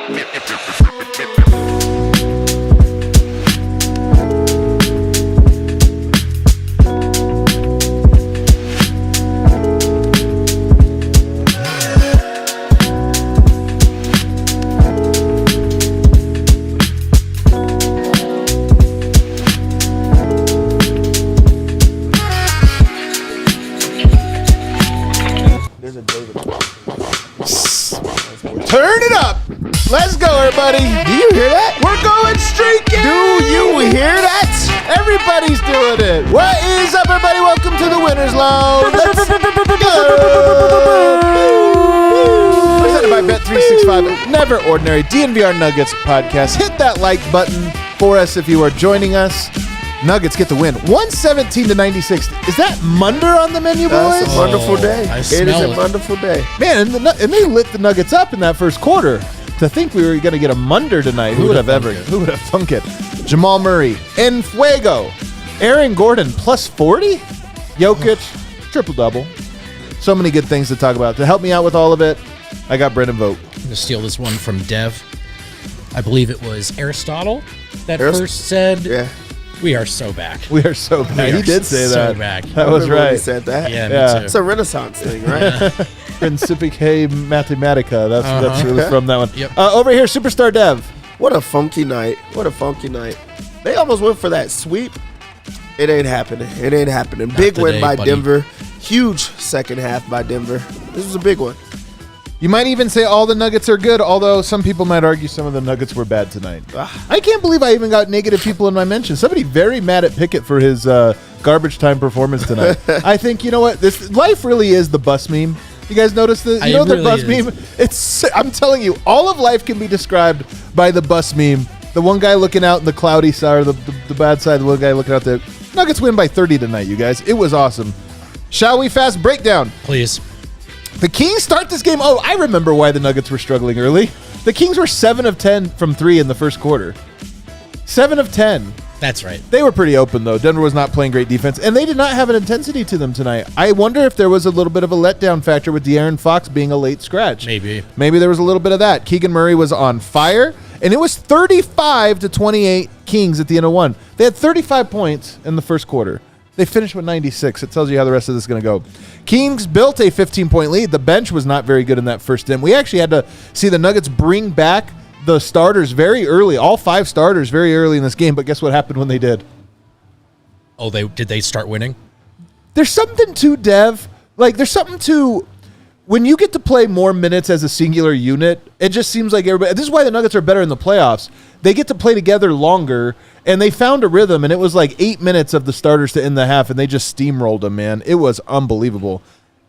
Turn it up. Let's go, everybody. Do you hear that? We're going streaking. Do you hear that? Everybody's doing it. What is up, everybody? Welcome to the Winner's Lounge. Let's go. Presented by Bet365. Never Ordinary DNVR Nuggets Podcast. Hit that like button for us if you are joining us. Nuggets get the win. 117-96. Is that Munder on the menu, boys? That's a wonderful day. It is a wonderful day. Man, and they lit the Nuggets up in that first quarter. To think we were going to get a Munder tonight. Who would have thunk it? Jamal Murray, en fuego. Aaron Gordon, plus 40. Jokic, triple-double. So many good things to talk about. To help me out with all of it, I got Brendan Vogt. I'm going to steal this one from Dev. I believe it was Aristotle that first said... Yeah. We are so back. We are so back. He did say that. Back. That was right. He said that. Yeah, me too. It's a Renaissance thing, right? Principice Mathematica. That's really from that one. Yep. Over here, Superstar Dev. What a funky night. What a funky night. They almost went for that sweep. It ain't happening. It ain't happening. Not big today, win by buddy. Denver. Huge second half by Denver. This was a big one. You might even say all the Nuggets are good, although some people might argue some of the Nuggets were bad tonight. I can't believe I even got negative people in my mentions. Somebody very mad at Pickett for his garbage time performance tonight. I think, you know what? This life really is the bus meme. You guys notice the the bus meme? I'm telling you, all of life can be described by the bus meme. The one guy looking out in the cloudy side, or the bad side, the one guy looking out there. Nuggets win by 30 tonight, you guys. It was awesome. Shall we fast breakdown? Please. The Kings start this game. Oh, I remember why the Nuggets were struggling early. The Kings were 7 of 10 from 3 in the first quarter. 7 of 10. That's right. They were pretty open, though. Denver was not playing great defense, and they did not have an intensity to them tonight. I wonder if there was a little bit of a letdown factor with De'Aaron Fox being a late scratch. Maybe there was a little bit of that. Keegan Murray was on fire, and it was 35-28 Kings at the end of one. They had 35 points in the first quarter. They finished with 96. It tells you how the rest of this is going to go. Kings built a 15-point lead. The bench was not very good in that first inning. We actually had to see the Nuggets bring back the starters very early, all 5 starters very early in this game. But guess what happened when they did? Oh, did they start winning? There's something to, Dev. There's something to when you get to play more minutes as a singular unit, it just seems like everybody. This is why the Nuggets are better in the playoffs. They get to play together longer, and they found a rhythm, and it was like 8 minutes of the starters to end the half, and they just steamrolled them, man. It was unbelievable.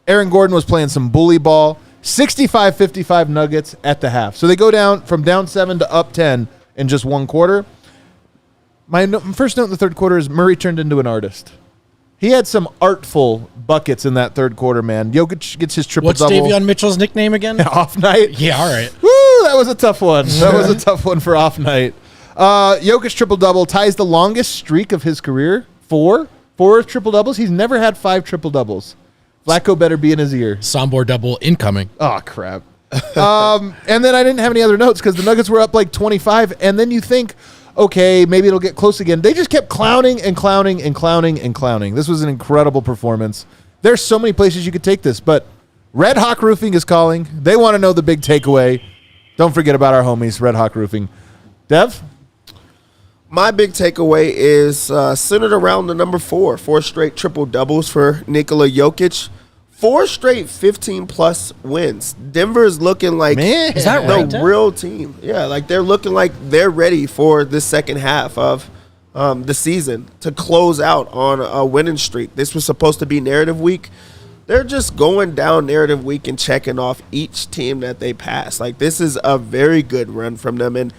Aaron Gordon was playing some bully ball. 65-55 Nuggets at the half. So they go down from down 7 to up 10 in just one quarter. My first note in the third quarter is Murray turned into an artist. He had some artful buckets in that third quarter, man. Jokic gets his triple-double. What's Davion Mitchell's nickname again? Off night. Yeah, all right. Woo, that was a tough one. That was a tough one for off night. Jokic triple-double ties the longest streak of his career. 4 triple-doubles. He's never had 5 triple-doubles. Flacco better be in his ear. Sombor double incoming. Oh, crap. And then I didn't have any other notes because the Nuggets were up like 25, and then you think, okay, maybe it'll get close again. They just kept clowning and clowning and clowning and clowning. This was an incredible performance. There's so many places you could take this, but Red Hawk Roofing is calling. They want to know the big takeaway. Don't forget about our homies, Red Hawk Roofing. Dev? My big takeaway is centered around the number 4. 4 straight triple-doubles for Nikola Jokic. 4 straight 15-plus wins. Denver is looking like Is that right, the real team. Yeah, like they're looking like they're ready for the second half of the season to close out on a winning streak. This was supposed to be narrative week. They're just going down narrative week and checking off each team that they pass. Like, this is a very good run from them. And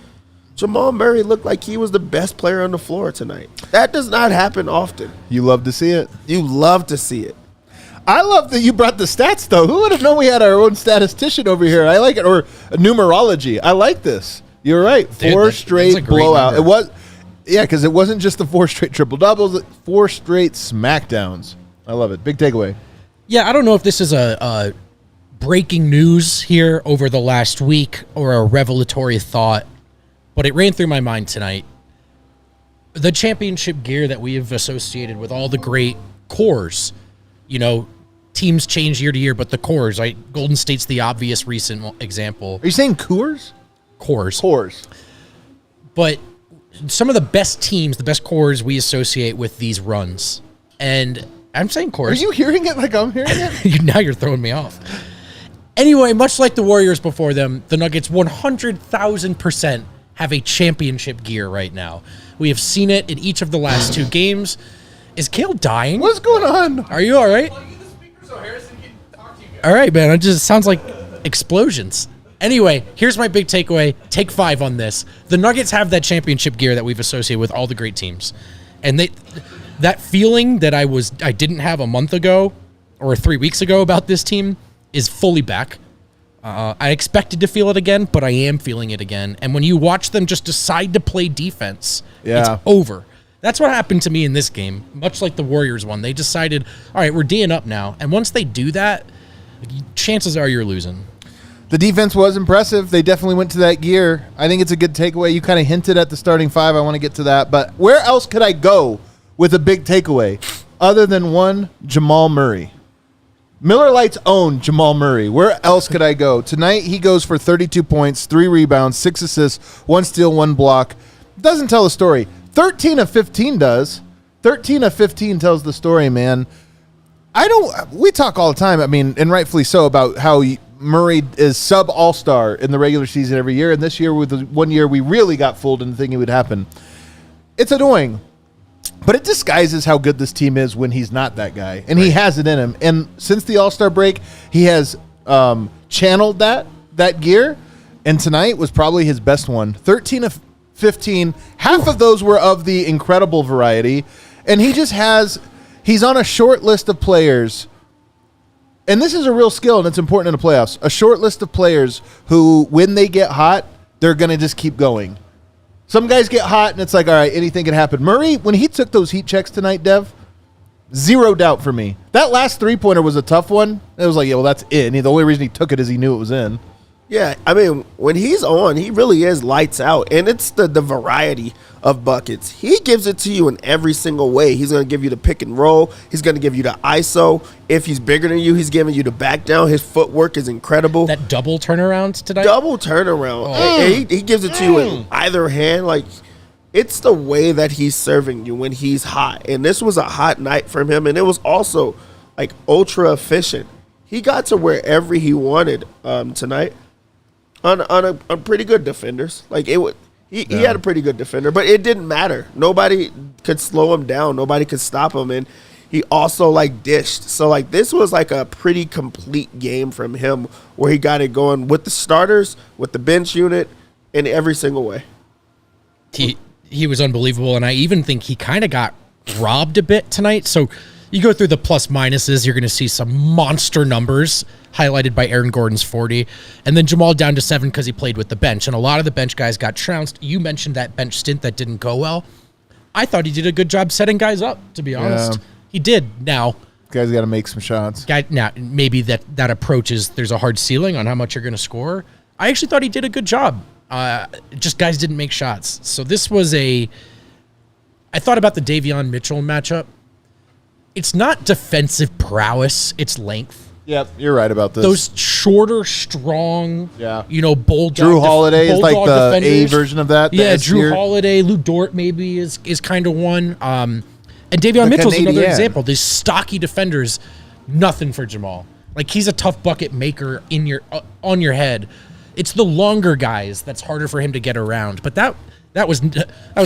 Jamal Murray looked like he was the best player on the floor tonight. That does not happen often. You love to see it. You love to see it. I love that you brought the stats, though. Who would have known we had our own statistician over here? I like it. Or numerology. I like this. You're right. Dude, 4 straight blowout. Number. It was, yeah, because it wasn't just the 4 straight triple-doubles. 4 straight smackdowns. I love it. Big takeaway. Yeah, I don't know if this is a breaking news here over the last week or a revelatory thought, but it ran through my mind tonight. The championship gear that we have associated with all the great cores, teams change year to year, but the cores, right? Golden State's the obvious recent example. Are you saying Coors? Cores. But some of the best teams, the best cores we associate with these runs. And I'm saying cores. Are you hearing it like I'm hearing it? Now you're throwing me off. Anyway, much like the Warriors before them, the Nuggets 100,000% have a championship gear right now. We have seen it in each of the last 2 games. Is Kale dying? What's going on? Are you all right? All right, man. It just sounds like explosions. Anyway, here's my big takeaway. Take 5 on this. The Nuggets have that championship gear that we've associated with all the great teams. And that feeling that I didn't have a month ago or 3 weeks ago about this team is fully back. I expected to feel it again, but I am feeling it again. And when you watch them just decide to play defense, it's over. That's what happened to me in this game, much like the Warriors one. They decided, all right, we're D'ing up now. And once they do that, chances are you're losing. The defense was impressive. They definitely went to that gear. I think it's a good takeaway. You kind of hinted at the starting 5. I want to get to that. But where else could I go with a big takeaway other than one, Jamal Murray? Miller Lite's own Jamal Murray. Where else could I go? Tonight, he goes for 32 points, 3 rebounds, 6 assists, 1 steal, 1 block. Doesn't tell the story. 13 of 15 does. 13 of 15 tells the story, man. We talk all the time, and rightfully so, about how Murray is sub-all-star in the regular season every year, and this year, with the 1 year, we really got fooled into thinking it would happen. It's annoying. But it disguises how good this team is when he's not that guy. And he has it in him. And since the All-Star break, he has channeled that gear. And tonight was probably his best one. 13 of 15. Half of those were of the incredible variety. And he's on a short list of players. And this is a real skill, and it's important in the playoffs. A short list of players who, when they get hot, they're going to just keep going. Some guys get hot, and it's like, all right, anything can happen. Murray, when he took those heat checks tonight, Dev, 0 doubt for me. That last three-pointer was a tough one. It was like, yeah, well, that's it. And the only reason he took it is he knew it was in. Yeah, when he's on, he really is lights out. And it's the variety of buckets. He gives it to you in every single way. He's going to give you the pick and roll. He's going to give you the ISO. If he's bigger than you, he's giving you the back down. His footwork is incredible. That double turnaround tonight? Double turnaround. Oh. He gives it to you in either hand. Like, it's the way that he's serving you when he's hot. And this was a hot night from him. And it was also, like, ultra efficient. He got to wherever he wanted tonight. On pretty good defenders. Like, he had a pretty good defender, but it didn't matter. Nobody could slow him down. Nobody could stop him, and he also, like, dished. So, like, this was, like, a pretty complete game from him where he got it going with the starters, with the bench unit, in every single way. He was unbelievable, and I even think he kind of got robbed a bit tonight. So you go through the plus minuses, you're going to see some monster numbers highlighted by Aaron Gordon's 40, and then Jamal down to 7 because he played with the bench, and a lot of the bench guys got trounced. You mentioned that bench stint that didn't go well. I thought he did a good job setting guys up, to be honest. Yeah. He did. Now, guys got to make some shots. Now, maybe that approach is there's a hard ceiling on how much you're going to score. I actually thought he did a good job. Just guys didn't make shots. So this was I thought about the Davion Mitchell matchup. It's not defensive prowess, it's length. Yep, you're right about this. Those shorter, strong, bulldog. Drew Holiday is like the defenders. A version of that. Yeah, Drew Holiday, Lou Dort maybe is kind of one. And Davion Mitchell's another example. These stocky defenders, nothing for Jamal. Like, he's a tough bucket maker on your head. It's the longer guys that's harder for him to get around. But that was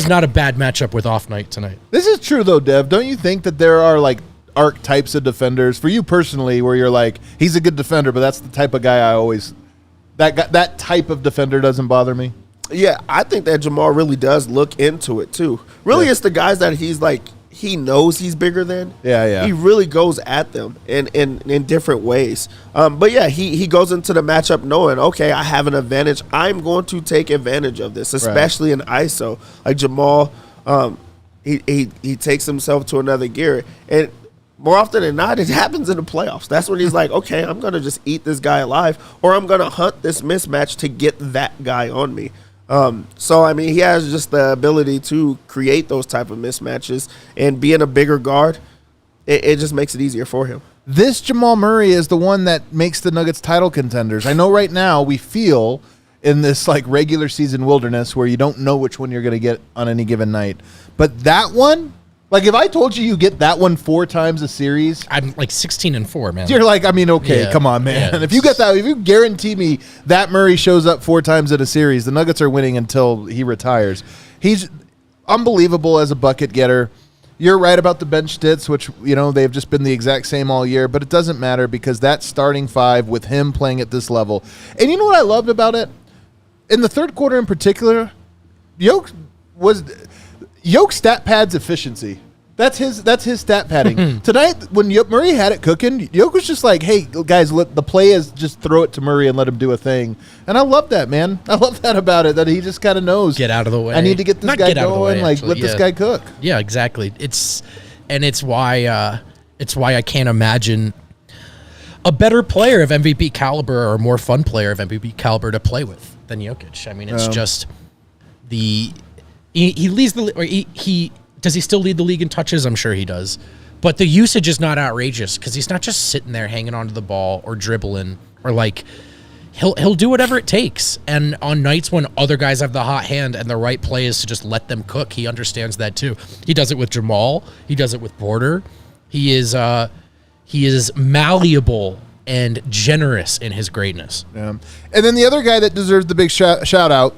not a bad matchup with Off Night tonight. This is true though, Dev. Don't you think that there are like archetypes of defenders for you personally where you're like, he's a good defender, but that's the type of guy that type of defender doesn't bother me? Yeah, I think that Jamal really does look into it too. Really, it's the guys that he's like, he knows he's bigger than. Yeah. He really goes at them in different ways. But yeah, he goes into the matchup knowing, okay, I have an advantage. I'm going to take advantage of this, especially in ISO. Like Jamal, he takes himself to another gear. And more often than not, it happens in the playoffs. That's when he's like, okay, I'm going to just eat this guy alive, or I'm going to hunt this mismatch to get that guy on me. So, I mean, he has just the ability to create those type of mismatches, and being a bigger guard, it just makes it easier for him. This Jamal Murray is the one that makes the Nuggets title contenders. I know right now we feel in this like regular season wilderness where you don't know which one you're going to get on any given night. But that one, like if I told you get that one 4 times a series, I'm like 16-4, man. you're like, I mean, okay, come on, man. Yeah, if you get that, if you guarantee me that Murray shows up 4 times in a series, the Nuggets are winning until he retires. He's unbelievable as a bucket getter. You're right about the bench stits, which, you know, they've just been the exact same all year, but it doesn't matter because that starting 5 with him playing at this level. And you know what I loved about it? In the third quarter in particular, Jokic stat pads efficiency. That's his stat padding. Tonight, when Murray had it cooking, Jokic was just like, hey, guys, the play is just throw it to Murray and let him do a thing. And I love that, man. I love that about it, that he just kind of knows. Get out of the way. I need to get this guy going. Like, let this guy cook. Yeah, exactly. It's why I can't imagine a better player of MVP caliber or a more fun player of MVP caliber to play with than Jokic. I mean, it's just he leads the does he still lead the league in touches? I'm sure he does. But the usage is not outrageous because he's not just sitting there hanging onto the ball or dribbling or like he'll do whatever it takes. And on nights when other guys have the hot hand and the right play is to just let them cook, he understands that too. He does it with Jamal. He does it with Porter. He is malleable and generous in his greatness. Yeah. And then the other guy that deserves the big shout out,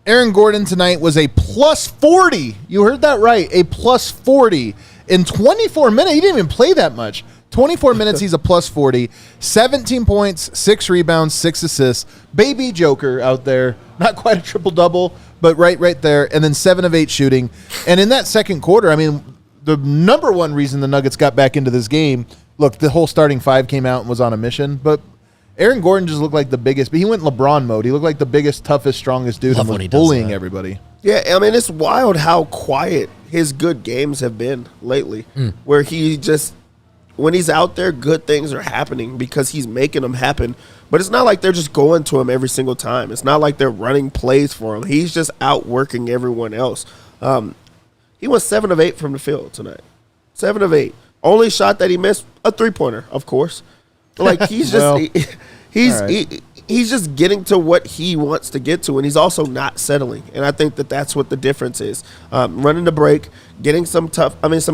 Aaron Gordon tonight was a plus 40. You heard that right. A plus 40 in 24 minutes. He didn't even play that much. 24 minutes, he's a plus 40. 17 points, 6 rebounds, 6 assists. Baby Joker out there. Not quite a triple-double, but right there. And then 7 of 8 shooting. And in that second quarter, I mean, the number one reason the Nuggets got back into this game, look, the whole starting 5 came out and was on a mission, but Aaron Gordon just looked like the biggest, but he went LeBron mode. He looked like the biggest, toughest, strongest dude and was bullying everybody. Yeah, I mean, it's wild how quiet his good games have been lately, where he just, when he's out there, good things are happening because he's making them happen. But it's not like they're just going to him every single time. It's not like they're running plays for him. He's just outworking everyone else. He went 7 of 8 from the field tonight. 7 of 8. Only shot that he missed, a 3-pointer, of course. Like he's just he's just getting to what he wants to get to, and he's also not settling. And I think that's what the difference is. Running the break, getting some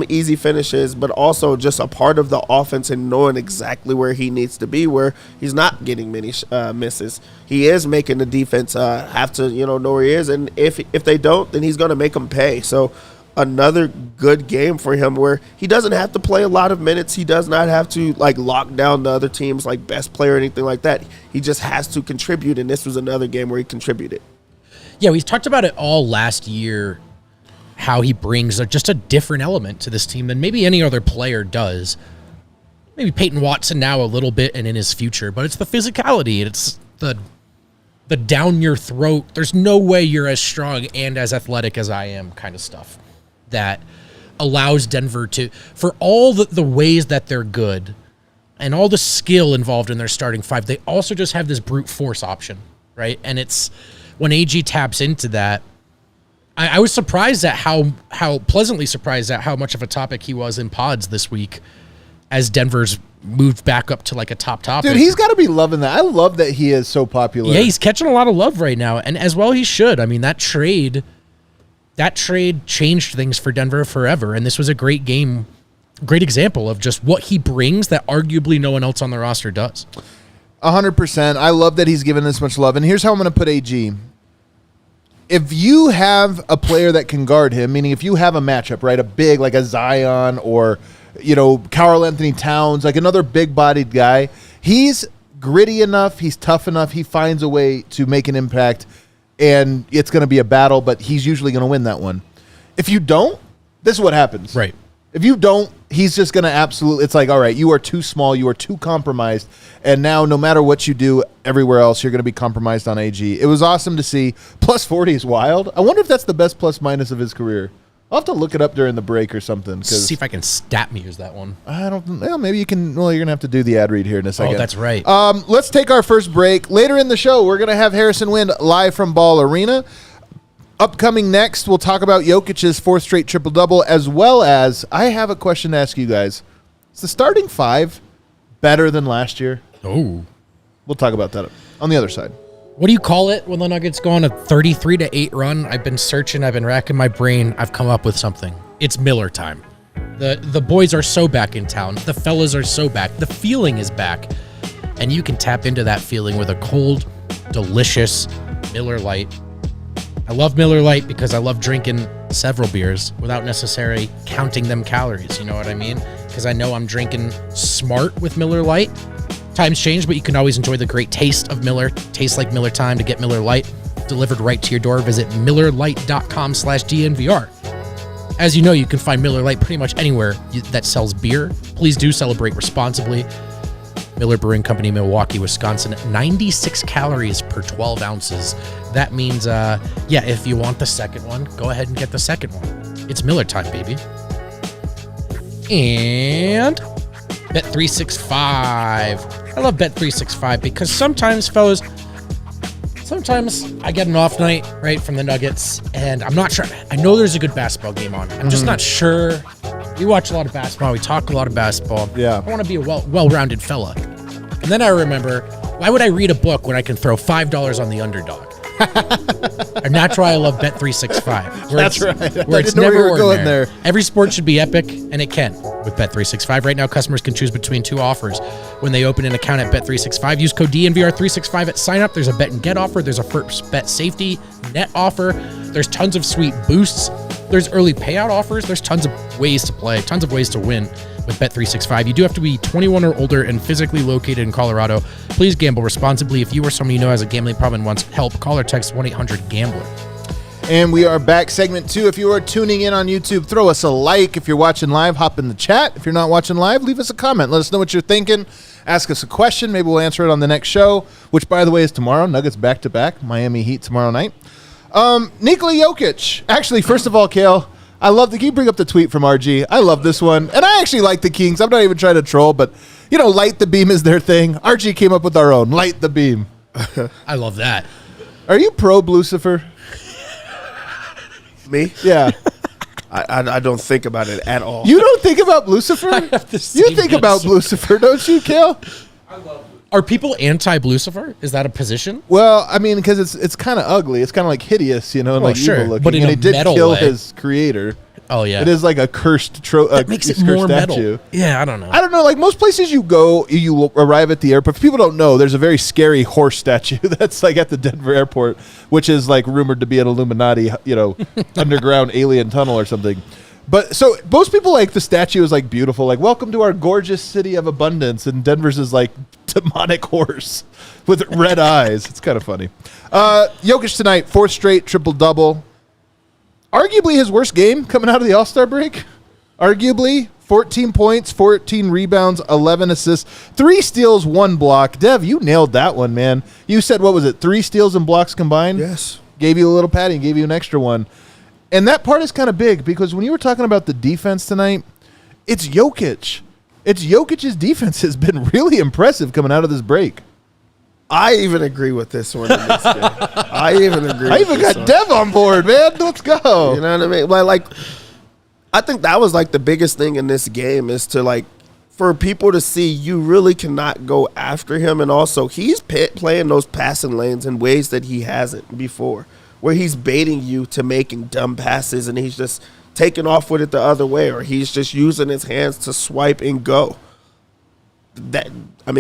easy finishes, but also just a part of the offense and knowing exactly where he needs to be, where he's not getting many misses. He is making the defense have to know where he is, and if they don't, then he's going to make them pay. So another good game for him where he doesn't have to play a lot of minutes. He does not have to lock down the other team's best player or anything like that. He just has to contribute, and this was another game where he contributed. Yeah, we've talked about it all last year, how he brings just a different element to this team than maybe any other player does. Maybe Peyton Watson now a little bit and in his future, but it's the physicality. It's the down your throat. There's no way you're as strong and as athletic as I am kind of stuff that allows Denver to, for all the ways that they're good and all the skill involved in their starting 5, they also just have this brute force option, right? And it's when AG taps into that, I was surprised at how pleasantly surprised at how much of a topic he was in pods this week as Denver's moved back up to a top topic. Dude, he's got to be loving that. I love that he is so popular. Yeah, he's catching a lot of love right now, and as well he should. I mean, that trade changed things for Denver forever, and this was a great game, great example of just what he brings that arguably no one else on the roster does. 100%. I love that he's given this much love, and here's how I'm going to put AG. If you have a player that can guard him, meaning if you have a matchup, right, a big, like a Zion or, Karl Anthony Towns, like another big-bodied guy, he's gritty enough, he's tough enough, he finds a way to make an impact, and it's going to be a battle, but he's usually going to win that one. If you don't, this is what happens. Right. If you don't, he's just going to absolutely, it's like, all right, you are too small, you are too compromised, and now no matter what you do everywhere else, you're going to be compromised on AG. It was awesome to see. Plus 40 is wild. I wonder if that's the best plus minus of his career. I'll have to look it up during the break or something. See if I can stat use that one. I don't. Well, maybe you can. Well, you're gonna have to do the ad read here in a second. Oh, that's right. Let's take our first break. Later in the show, we're gonna have Harrison Wind live from Ball Arena. Upcoming next, we'll talk about Jokic's 4th straight triple-double, as well as I have a question to ask you guys. Is the starting 5 better than last year? Oh. We'll talk about that on the other side. What do you call it when the Nuggets go on a 33-8 run? I've been searching. I've been racking my brain. I've come up with something. It's Miller time. The boys are so back in town. The fellas are so back. The feeling is back. And you can tap into that feeling with a cold, delicious Miller Lite. I love Miller Lite because I love drinking several beers without necessarily counting them calories. You know what I mean? Because I know I'm drinking smart with Miller Lite. Times change, but you can always enjoy the great taste of Miller. Tastes like Miller time. To get Miller Lite delivered right to your door, visit millerlite.com/DNVR. As you know, you can find Miller Lite pretty much anywhere that sells beer. Please do celebrate responsibly. Miller Brewing Company, Milwaukee, Wisconsin, 96 calories per 12 ounces. That means, if you want the second one, go ahead and get the second one. It's Miller time, baby. And Bet365. I love Bet365 because sometimes, fellas, I get an off night, right, from the Nuggets, and I'm not sure. I know there's a good basketball game on. I'm just not sure. We watch a lot of basketball. We talk a lot of basketball. Yeah. I want to be a well-rounded fella. And then I remember, why would I read a book when I can throw $5 on the underdog? And that's why I love Bet365. That's right. Where I it's didn't know never where you were going ordinary. there. Every sport should be epic, and it can with Bet365. Right now, customers can choose between 2 offers when they open an account at Bet365. Use code DNVR365 at sign up. There's a bet and get offer. There's a first bet safety net offer. There's tons of sweet boosts. There's early payout offers. There's tons of ways to play, tons of ways to win with Bet365. You do have to be 21 or older and physically located in Colorado. Please gamble responsibly. If you or someone you know has a gambling problem and wants help, call or text 1-800-GAMBLER. And we are back, segment 2. If you are tuning in on YouTube, throw us a like. If you're watching live, hop in the chat. If you're not watching live, leave us a comment. Let us know what you're thinking. Ask us a question. Maybe we'll answer it on the next show, which, by the way, is tomorrow. Nuggets back-to-back. Miami Heat tomorrow night. Nikola Jokic. Actually, first of all, Kale, I love can you bring up the tweet from RG? I love this one. And I actually like the Kings. I'm not even trying to troll, but, light the beam is their thing. RG came up with our own. Light the beam. I love that. Are you pro Lucifer? Me? Yeah. I don't think about it at all. You don't think about Lucifer? You think about Lucifer, don't you, Kale? I love Are people anti-Lucifer? Is that a position? Well, I mean, because it's kind of ugly. It's kind of like hideous, and like sure. evil looking. But in and a he did metal kill way. his creator. Oh, yeah. It is like a cursed That makes it more statue. metal. Yeah, I don't know. I don't know. Like most places you go, you arrive at the airport. If people don't know, there's a very scary horse statue that's like at the Denver airport, which is like rumored to be an Illuminati, underground alien tunnel or something. But so most people like the statue is like beautiful, like welcome to our gorgeous city of abundance, and Denver's is like demonic horse with red eyes. It's kind of funny. Jokic tonight, 4th straight triple-double. Arguably his worst game coming out of the All-Star break. Arguably 14 points, 14 rebounds, 11 assists, 3 steals, 1 block. Dev, you nailed that one, man. You said, what was it, 3 steals and blocks combined? Yes. Gave you a little padding, gave you an extra one. And that part is kind of big because when you were talking about the defense tonight, it's Jokic. It's Jokic's defense has been really impressive coming out of this break. I even agree with this one. In this game. I even got Dev on board, man. Let's go. You know what I mean? Like, I think that was like the biggest thing in this game is to like for people to see you really cannot go after him, and also he's playing those passing lanes in ways that he hasn't before, where he's baiting you to making dumb passes and he's just taking off with it the other way, or he's just using his hands to swipe and go.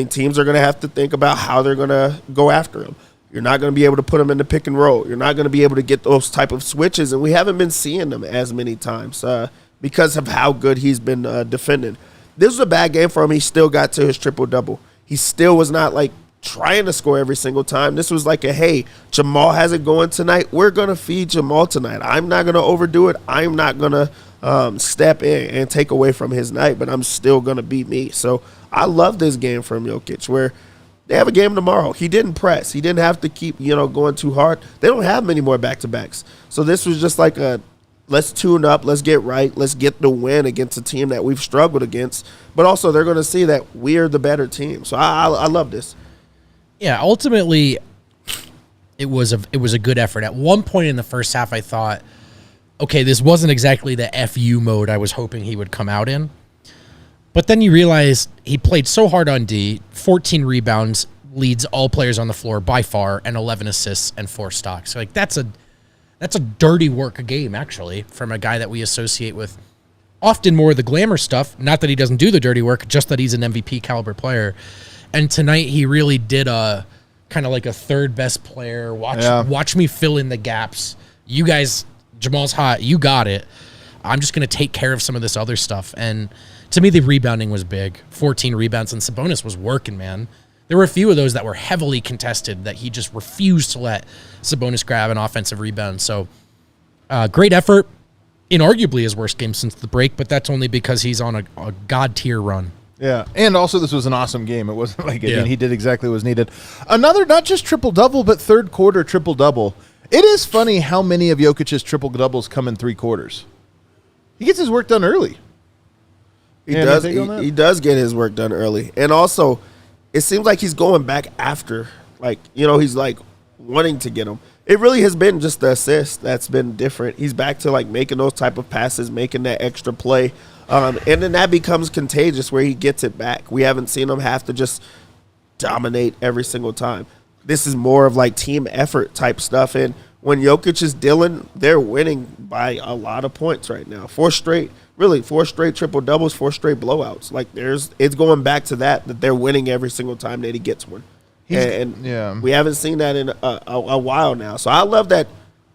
Teams are going to have to think about how they're going to go after him. You're not going to be able to put him in the pick and roll. You're not going to be able to get those type of switches, and we haven't been seeing them as many times because of how good he's been defending. This was a bad game for him. He still got to his triple-double. He still was not, like, trying to score every single time. This was like hey, Jamal has it going tonight. We're going to feed Jamal tonight. I'm not going to overdo it. I'm not going to step in and take away from his night, but I'm still going to beat me. So I love this game from Jokic where they have a game tomorrow. He didn't press. He didn't have to keep, going too hard. They don't have many more back-to-backs. So this was just like let's tune up, let's get right, let's get the win against a team that we've struggled against. But also, they're going to see that we're the better team. So I love this. Yeah, ultimately, it was a good effort. At one point in the first half, I thought, okay, this wasn't exactly the FU mode I was hoping he would come out in. But then you realize he played so hard on D, 14 rebounds, leads all players on the floor by far, and 11 assists and 4 stocks. So, like, that's a dirty work game, actually, from a guy that we associate with often more of the glamour stuff. Not that he doesn't do the dirty work, just that he's an MVP caliber player. And tonight he really did a kind of like a third best player. Watch me fill in the gaps. You guys, Jamal's hot. You got it. I'm just going to take care of some of this other stuff. And to me, the rebounding was big. 14 rebounds, and Sabonis was working, man. There were a few of those that were heavily contested that he just refused to let Sabonis grab an offensive rebound. So, great effort. Inarguably his worst game since the break, but that's only because he's on a god-tier run. Yeah, and also this was an awesome game. It wasn't like, I mean, he did exactly what was needed. Another, not just triple-double, but third quarter triple-double. It is funny how many of Jokic's triple-doubles come in 3 quarters. He gets his work done early. He does get his work done early. And also, it seems like he's going back after. Like, he's like wanting to get them. It really has been just the assist that's been different. He's back to like making those type of passes, making that extra play. And then that becomes contagious where he gets it back. We haven't seen him have to just dominate every single time. This is more of like team effort type stuff. And when Jokic is dealing, they're winning by a lot of points right now. 4 straight triple-doubles, 4 straight blowouts. Like it's going back to that they're winning every single time that he gets one. And we haven't seen that in a while now. So I love that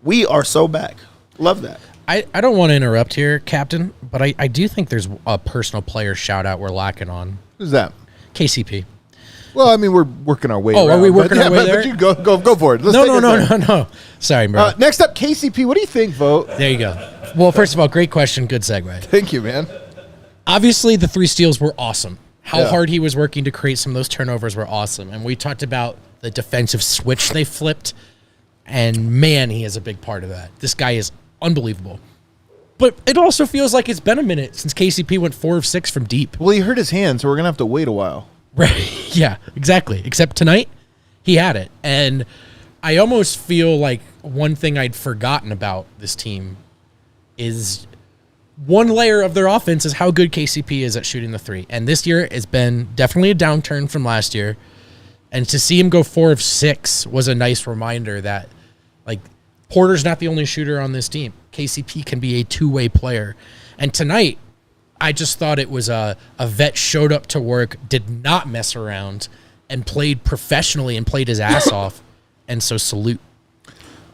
we are so back. Love that. I don't want to interrupt here, Captain, but I do think there's a personal player shout-out we're lacking on. Who's that? KCP. Well, I mean, we're working our way. Oh, are we working our way there? But you go for it. No. Sorry, bro. Next up, KCP. What do you think, Vogt? There you go. Well, first of all, great question. Good segue. Thank you, man. Obviously, the 3 steals were awesome. How hard he was working to create some of those turnovers were awesome. And we talked about the defensive switch they flipped. And, man, he is a big part of that. This guy is unbelievable. But it also feels like it's been a minute since KCP went 4 of 6 from deep. Well, he hurt his hand, so we're going to have to wait a while. Right. Yeah, exactly. Except tonight, he had it. And I almost feel like one thing I'd forgotten about this team is one layer of their offense is how good KCP is at shooting the 3. And this year has been definitely a downturn from last year. And to see him go 4 of 6 was a nice reminder that, like, Porter's not the only shooter on this team. KCP can be a two-way player. And tonight, I just thought it was a vet showed up to work, did not mess around, and played professionally and played his ass off. And so salute.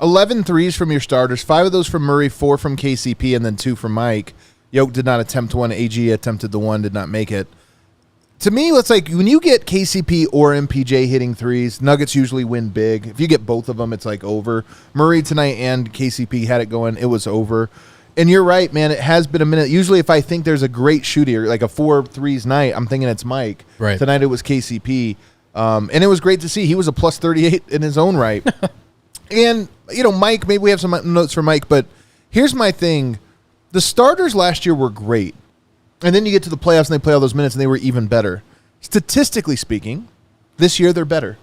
11 threes from your starters, 5 of those from Murray, 4 from KCP, and then 2 from Mike. Yoke did not attempt one. AG attempted the one, did not make it. To me, it's like when you get KCP or MPJ hitting threes, Nuggets usually win big. If you get both of them, it's like over. Murray tonight and KCP had it going. It was over. And you're right, man. It has been a minute. Usually if I think there's a great shooter, like a 4 threes night, I'm thinking it's Mike. Right. Tonight it was KCP. And it was great to see. He was a plus 38 in his own right. And, Mike, maybe we have some notes for Mike, but here's my thing. The starters last year were great. And then you get to the playoffs and they play all those minutes and they were even better. Statistically speaking, this year they're better.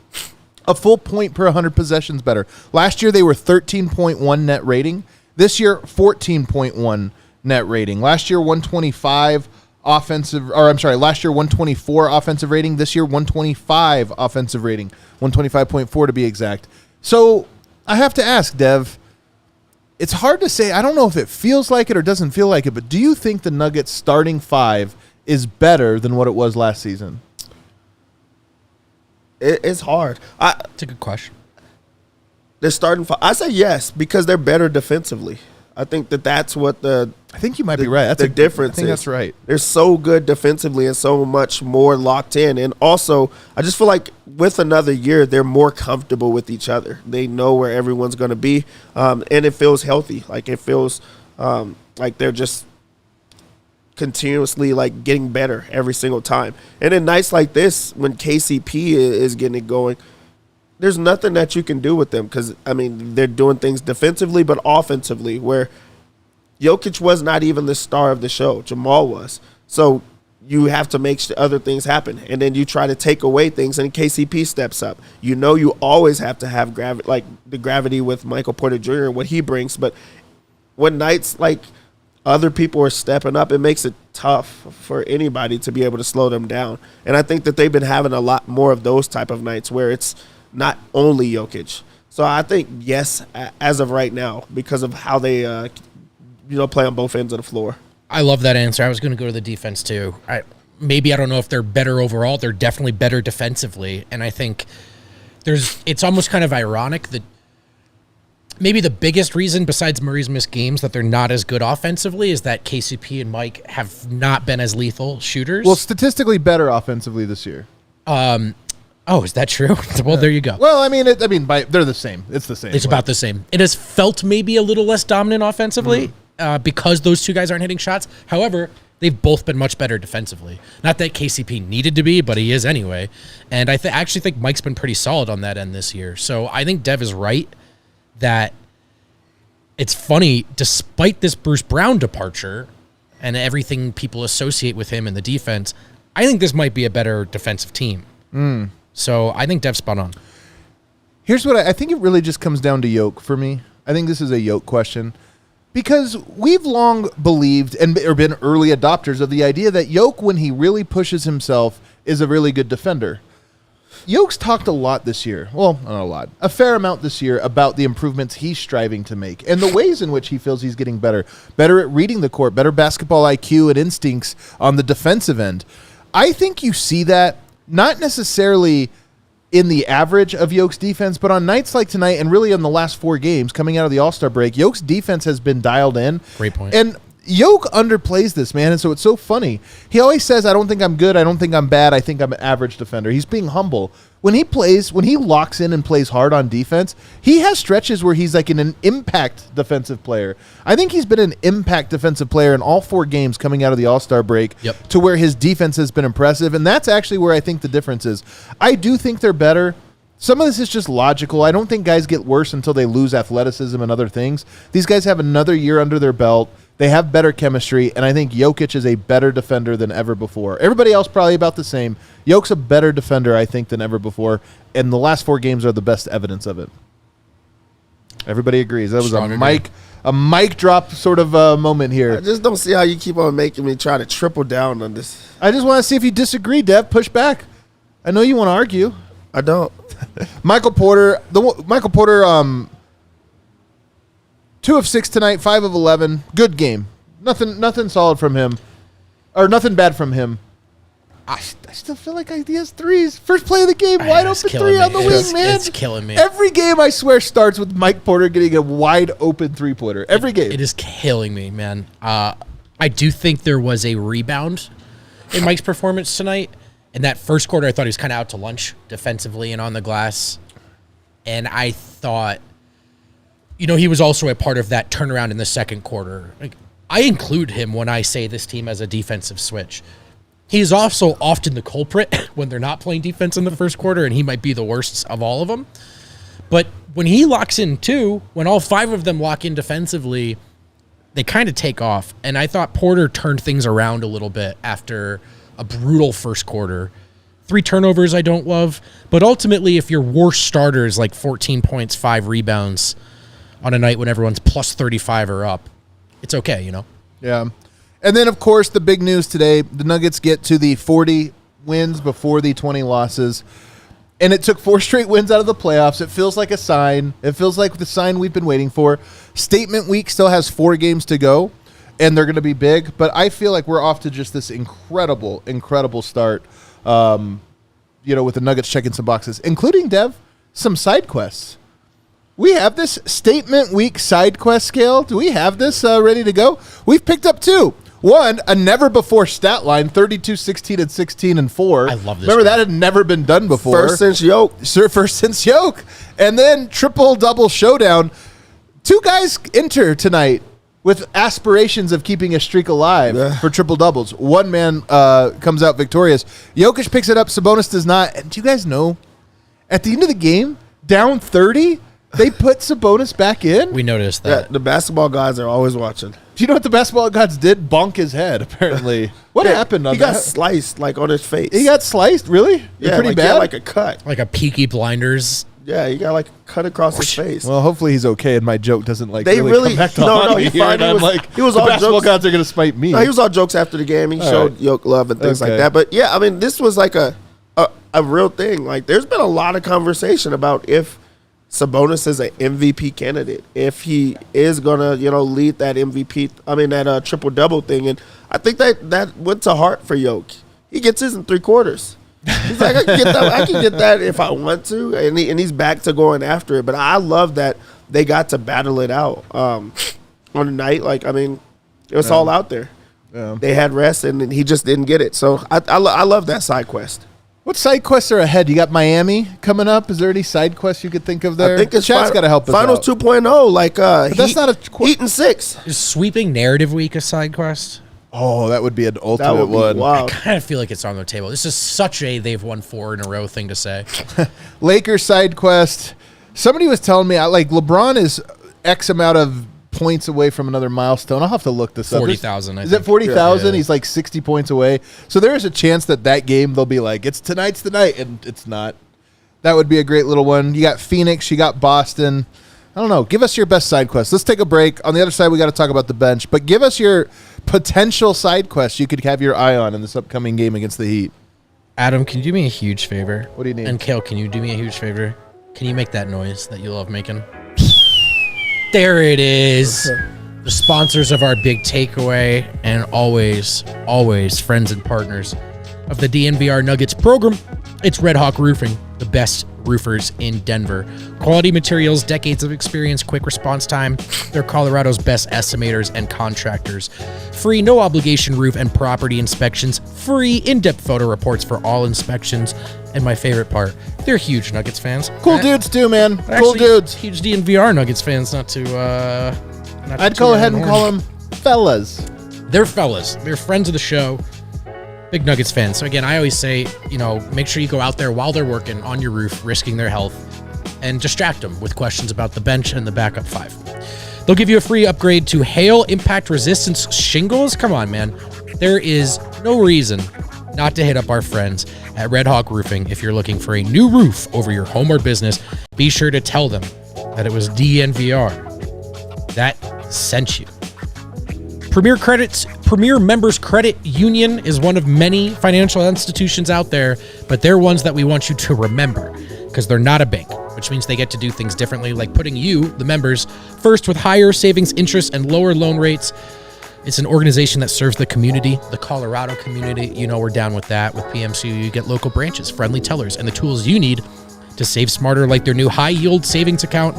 A full point per 100 possessions better. Last year they were 13.1 net rating. This year, 14.1 net rating. Last year, 125 last year 124 offensive rating. This year, 125 offensive rating. 125.4 to be exact. So I have to ask, Dev, it's hard to say. I don't know if it feels like it or doesn't feel like it, but do you think the Nuggets starting 5 is better than what it was last season? It's hard. It's a good question. They're starting 5. I say yes because they're better defensively. I think that's what I think you might be right. That's the difference. I think that's right. They're so good defensively and so much more locked in. And also, I just feel like with another year, they're more comfortable with each other. They know where everyone's going to be, and it feels healthy. Like it feels like they're just continuously like getting better every single time. And in nights like this, when KCP is getting it going, there's nothing that you can do with them because, I mean, they're doing things defensively but offensively where Jokic was not even the star of the show. Jamal was. So you have to make other things happen. And then you try to take away things, and KCP steps up. You know you always have to have the gravity with Michael Porter Jr. and what he brings. But when nights like other people are stepping up, it makes it tough for anybody to be able to slow them down. And I think that they've been having a lot more of those type of nights where it's not only Jokic. So I think, yes, as of right now, because of how they play on both ends of the floor. I love that answer. I was going to go to the defense too. I don't know if they're better overall. They're definitely better defensively. And I think it's almost kind of ironic that maybe the biggest reason besides Murray's missed games that they're not as good offensively is that KCP and Mike have not been as lethal shooters. Well, statistically better offensively this year. Oh, is that true? Well, there you go. Well, they're the same. It's the same. It's about the same. It has felt maybe a little less dominant offensively because those two guys aren't hitting shots. However, they've both been much better defensively. Not that KCP needed to be, but he is anyway. And I actually think Mike's been pretty solid on that end this year. So I think Dev is right that it's funny, despite this Bruce Brown departure and everything people associate with him in the defense, I think this might be a better defensive team. So I think Dev's spot on. Here's what I think it really just comes down to Jokic for me. I think this is a Jokic question. Because we've long believed or been early adopters of the idea that Jokic, when he really pushes himself, is a really good defender. Jokic's talked a lot this year. Well, not a lot. A fair amount this year about the improvements he's striving to make and the ways in which he feels he's getting better. Better at reading the court, better basketball IQ and instincts on the defensive end. I think you see that not necessarily in the average of Jokic's defense, but on nights like tonight and really in the last 4 games coming out of the All-Star break, Jokic's defense has been dialed in. Great point. And Jokic underplays this, man, and so it's so funny. He always says, I don't think I'm good, I don't think I'm bad, I think I'm an average defender. He's being humble. When he locks in and plays hard on defense, he has stretches where he's like an impact defensive player. I think he's been an impact defensive player in all 4 games coming out of the All-Star break to where his defense has been impressive, and that's actually where I think the difference is. I do think they're better. Some of this is just logical. I don't think guys get worse until they lose athleticism and other things. These guys have another year under their belt. They have better chemistry, and I think Jokic is a better defender than ever before. Everybody else probably about the same. Jokic's a better defender, I think, than ever before, and the last 4 games are the best evidence of it. Everybody agrees. That was a mic drop sort of moment here. I just don't see how you keep on making me try to triple down on this. I just want to see if you disagree, Dev. Push back. I know you want to argue. I don't. Michael Porter, 2 of 6 tonight, 5 of 11. Good game. Nothing solid from him, or nothing bad from him. I still feel like he has threes. First play of the game, wide open 3 on the wing, man. It's killing me. Every game, I swear, starts with Mike Porter getting a wide open 3-pointer. Every game. It is killing me, man. I do think there was a rebound in Mike's performance tonight. In that first quarter, I thought he was kind of out to lunch defensively and on the glass. And I thought, he was also a part of that turnaround in the second quarter. Like, I include him when I say this team has a defensive switch. He's also often the culprit when they're not playing defense in the first quarter, and he might be the worst of all of them. But when he locks in too, when all 5 of them lock in defensively, they kind of take off. And I thought Porter turned things around a little bit after a brutal first quarter. 3 turnovers I don't love, but ultimately if your worst starter is like 14 points, 5 rebounds on a night when everyone's plus 35 or up, it's okay, Yeah. And then, of course, the big news today, the Nuggets get to the 40 wins before the 20 losses. And it took 4 straight wins out of the playoffs. It feels like a sign. It feels like the sign we've been waiting for. Statement week still has 4 games to go, and they're going to be big. But I feel like we're off to just this incredible, incredible start, with the Nuggets checking some boxes, including, Dev, some side quests. We have this statement week side quest scale. Do we have this ready to go? We've picked up 2. 1, a never-before stat line, 32, 16, and 16, and 4. I love this. Remember, that had never been done before. First since Jokic. First since Jokic. And then triple-double showdown. 2 guys enter tonight with aspirations of keeping a streak alive for triple-doubles. 1 man comes out victorious. Jokic picks it up. Sabonis does not. And do you guys know, at the end of the game, down 30, they put Sabonis back in? We noticed that. Yeah, the basketball guys are always watching. Do you know what the basketball gods did? Bonk his head, apparently. What happened on he that? got sliced, like, on his face. He got sliced? Really? yeah, Pretty like, bad? He had, like, a cut. Like a Peaky Blinders. Yeah, he got, like, a cut across his face. Well, hopefully he's okay, and my joke doesn't, like, They really really- come back to no, haunt no, me he here, fine. and He I'm was- like, he was the all basketball jokes. gods are going to spite me. No, he was all jokes after the game. He showed right. Yoke love and things like Okay. that. But, yeah, I mean, this was, like, a real thing. Like, there's been a lot of conversation about if Sabonis is an MVP candidate, if he is going to, lead that MVP, that triple-double thing. And I think that went to heart for Yoke. He gets his in 3 quarters. He's like, I can get that if I want to. And he's back to going after it. But I love that they got to battle it out on the night. Like, it was all out there. Yeah. They had rest, and he just didn't get it. So I love that side quest. What side quests are ahead? You got Miami coming up. Is there any side quests you could think of there? I think it's Chat's got to help us Finals out. 2.0, like that's not a Heat and 6. Is sweeping narrative week a side quest? Oh, that would be an That ultimate would be one. wild. I kind of feel like it's on the table. This is such a they've won 4 in a row thing to say. Lakers side quest. Somebody was telling me, LeBron is X amount of points away from another milestone. I'll have to look this up. 40,000, I Is it think. 40,000? Yeah. He's like 60 points away. So there is a chance that game they'll be like, tonight's the night, and it's not. That would be a great little one. You got Phoenix, you got Boston. I don't know. Give us your best side quest. Let's take a break. On the other side, we got to talk about the bench. But give us your potential side quest you could have your eye on in this upcoming game against the Heat. Adam, can you do me a huge favor? What do you need? And Kale, can you do me a huge favor? Can you make that noise that you love making? There it is. The sponsors of our big takeaway, and always friends and partners of the DNVR Nuggets program. It's Red Hawk Roofing, the best roofers in Denver. Quality materials, decades of experience, quick response time. They're Colorado's best estimators and contractors. Free, no obligation roof and property inspections. Free in-depth photo reports for all inspections. And my favorite part, they're huge Nuggets fans. Cool dudes too, man. Cool Actually, dudes. Huge DNVR Nuggets fans, not to I'd go ahead and call them fellas. They're fellas. They're friends of the show. Big Nuggets fans. So again, I always say, make sure you go out there while they're working on your roof, risking their health, and distract them with questions about the bench and the backup 5. They'll give you a free upgrade to hail impact resistance shingles. Come on, man. There is no reason not to hit up our friends at Red Hawk Roofing. If you're looking for a new roof over your home or business, be sure to tell them that it was DNVR that sent you. Premier Members Credit Union is one of many financial institutions out there, but they're ones that we want you to remember because they're not a bank, which means they get to do things differently, like putting you, the members, first with higher savings interest and lower loan rates. It's an organization that serves the community, the Colorado community. We're down with that. With PMCU, you get local branches, friendly tellers, and the tools you need to save smarter, like their new high-yield savings account,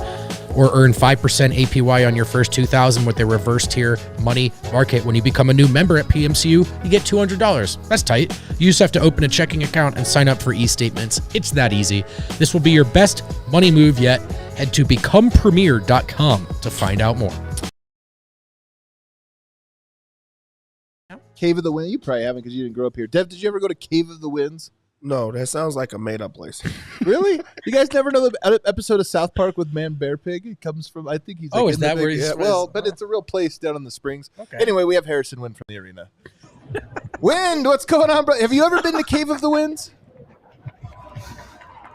or earn 5% APY on your first $2,000 with their reverse tier money market. When you become a new member at PMCU, you get $200. That's tight. You just have to open a checking account and sign up for e-statements. It's that easy. This will be your best money move yet. Head to becomepremier.com to find out more. Cave of the Winds. You probably haven't because you didn't grow up here. Dev, did you ever go to Cave of the Winds? No, that sounds like a made-up place. Really? You guys never know the episode of South Park with Man Bear Pig? It comes from, I think he's like, Oh, is in the that big- where he's yeah, from? well, but it's a real place down in the Springs. Okay. Anyway, we have Harrison Wind from the arena. Wind, what's going on, bro? Have you ever been to Cave of the Winds?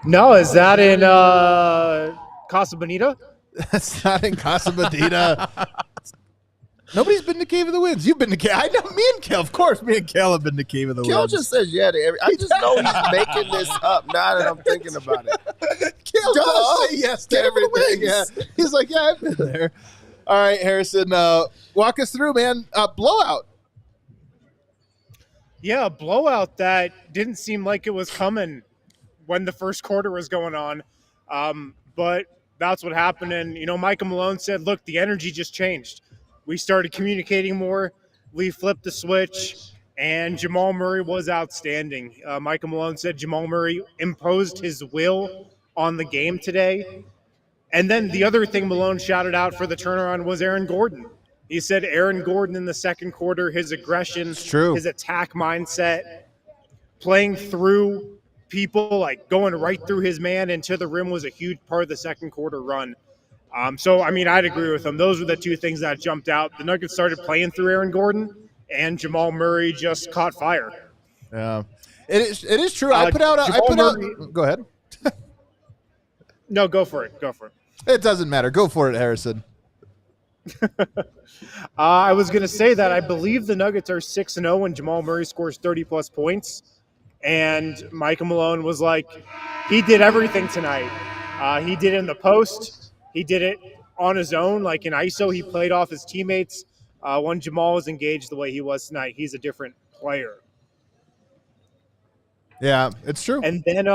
No, is that in Casa Bonita? That's not in Casa Bonita. Nobody's been to Cave of the Winds. You've been to Cave. I know me and Kel. Of course, me and Kel have been to Cave of the Kel Winds. just says yeah to every. I just know he's making this up now that I'm thinking about it. Kel does say yes to Cave of the everything. Yeah. Winds. He's like, yeah, I've been there. All right, Harrison, walk us through, man. Blowout. Yeah, a blowout that didn't seem like it was coming when the first quarter was going on. But that's what happened. And, Michael Malone said, look, the energy just changed. We started communicating more. We flipped the switch. And Jamal Murray was outstanding. Michael Malone said Jamal Murray imposed his will on the game today. And then the other thing Malone shouted out for the turnaround was Aaron Gordon. He said Aaron Gordon in the second quarter, his aggression, true. his attack mindset, playing through people, like going right through his man into the rim was a huge part of the second quarter run. So, I mean, I'd agree with him. Those were the two things that jumped out. The Nuggets started playing through Aaron Gordon, and Jamal Murray just caught fire. Yeah, it is true. I put out. Go ahead. No, go for it. Go for it. It doesn't matter. Go for it, Harrison. I was going to say that I believe the Nuggets are 6-0 when Jamal Murray scores 30-plus points. And Michael Malone was like, he did everything tonight. He did it in the post. He did it on his own, like in ISO. He played off his teammates. When Jamal was engaged the way he was tonight, he's a different player. Yeah, it's true. And then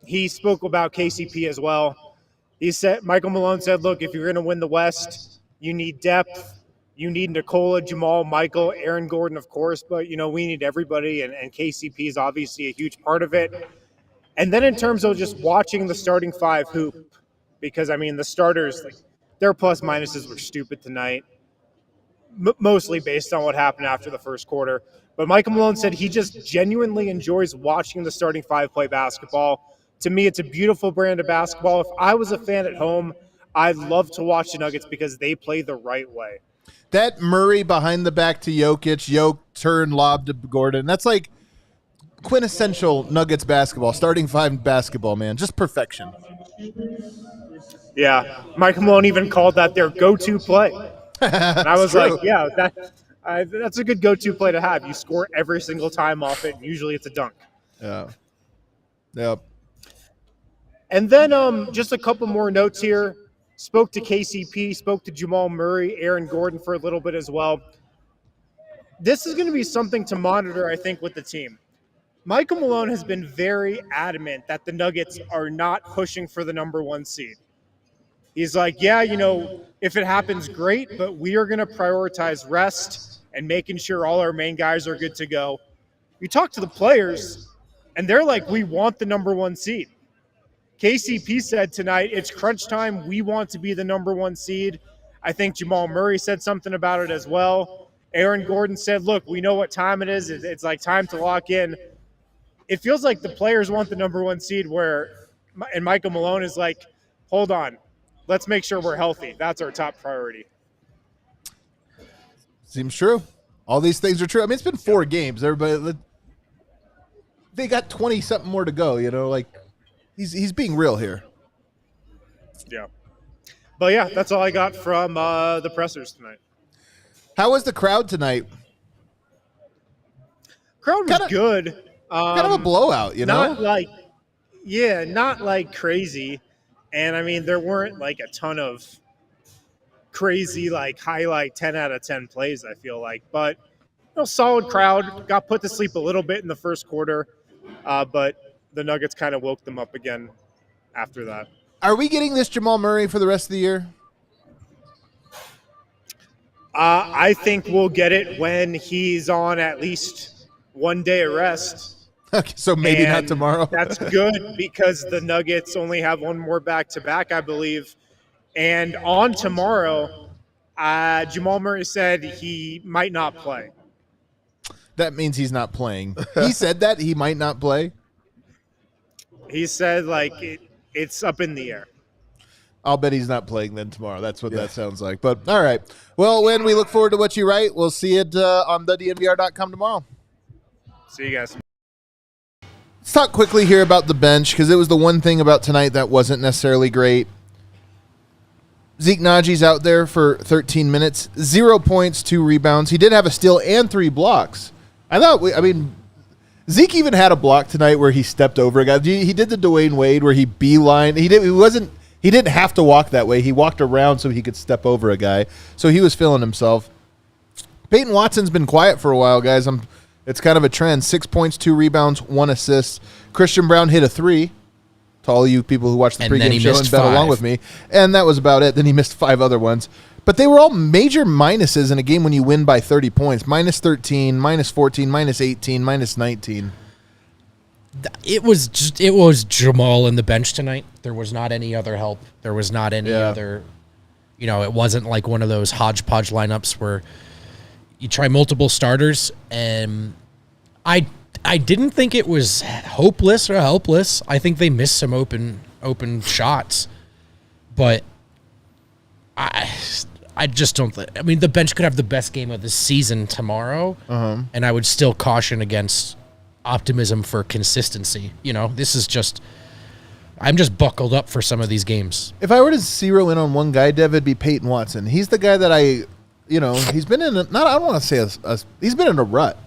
he spoke about KCP as well. He said, Michael Malone said, look, if you're going to win the West, you need depth. You need Nikola, Jamal, Michael, Aaron Gordon, of course, but, we need everybody, and KCP is obviously a huge part of it. And then in terms of just watching the starting five hoop, because, I mean, the starters, their plus-minuses were stupid tonight, mostly based on what happened after the first quarter. But Michael Malone said he just genuinely enjoys watching the starting five play basketball. To me, it's a beautiful brand of basketball. If I was a fan at home, I'd love to watch the Nuggets because they play the right way. That Murray behind the back to Jokic, turn lob to Gordon. That's like quintessential Nuggets basketball, starting five basketball, man. Just perfection. Yeah. Michael Malone even called that their go-to play. And I was like, yeah, that's a good go-to play to have. You score every single time off it, and usually it's a dunk. Yeah. Yep. And then just a couple more notes here. Spoke to KCP, spoke to Jamal Murray, Aaron Gordon for a little bit as well. This is going to be something to monitor, I think, with the team. Michael Malone has been very adamant that the Nuggets are not pushing for the number one seed. He's like, yeah, if it happens, great, but we are going to prioritize rest and making sure all our main guys are good to go. You talk to the players, and they're like, we want the number one seed. KCP said tonight, it's crunch time. We want to be the number one seed. I think Jamal Murray said something about it as well. Aaron Gordon said, look, we know what time it is. It's like time to lock in. It feels like the players want the number one seed and Michael Malone is like, hold on. Let's make sure we're healthy. That's our top priority. Seems true. All these things are true. I mean, it's been 4 games. Everybody, they got 20-something more to go, He's being real here. Yeah. But, yeah, that's all I got from the pressers tonight. How was the crowd tonight? Crowd was good. Kind of a blowout, Not like crazy. And, I mean, there weren't, a ton of crazy, highlight 10 out of 10 plays, I feel like. But, solid crowd. Got put to sleep a little bit in the first quarter. But the Nuggets kind of woke them up again after that. Are we getting this Jamal Murray for the rest of the year? I think we'll get it when he's on at least 1 day of rest. Okay, so maybe not tomorrow. That's good because the Nuggets only have one more back-to-back, I believe. And on tomorrow, Jamal Murray said he might not play. That means he's not playing. He said that he might not play? He said, it's up in the air. I'll bet he's not playing then tomorrow. That's what that sounds like. But, all right. Well, Win, we look forward to what you write. We'll see it on the DNVR.com tomorrow. See you guys. Let's talk quickly here about the bench because it was the one thing about tonight that wasn't necessarily great. Zeke Najee's out there for 13 minutes, 0 points, 2 rebounds. He did have a steal and 3 blocks. Zeke even had a block tonight where he stepped over a guy. He did the Dwayne Wade where he beelined. He didn't have to walk that way. He walked around so he could step over a guy. So he was feeling himself. Peyton Watson's been quiet for a while, guys. It's kind of a trend. 6 points, 2 rebounds, 1 assist. Christian Brown hit a 3. To all you people who watched the pregame show and bet along with me. And that was about it. Then he missed 5 other ones. But they were all major minuses in a game when you win by 30 points. Minus 13, minus 14, minus 18, minus 19. It was Jamal in the bench tonight. There was not any other help. There was not any other, it wasn't like one of those hodgepodge lineups where you try multiple starters. And I didn't think it was hopeless or helpless. I think they missed some open shots. But I just don't. I mean, the bench could have the best game of the season tomorrow, and I would still caution against optimism for consistency. This is just. I'm just buckled up for some of these games. If I were to zero in on one guy, Dev, it'd be Peyton Watson. He's the guy that he's been in. I don't want to say he's been in a rut.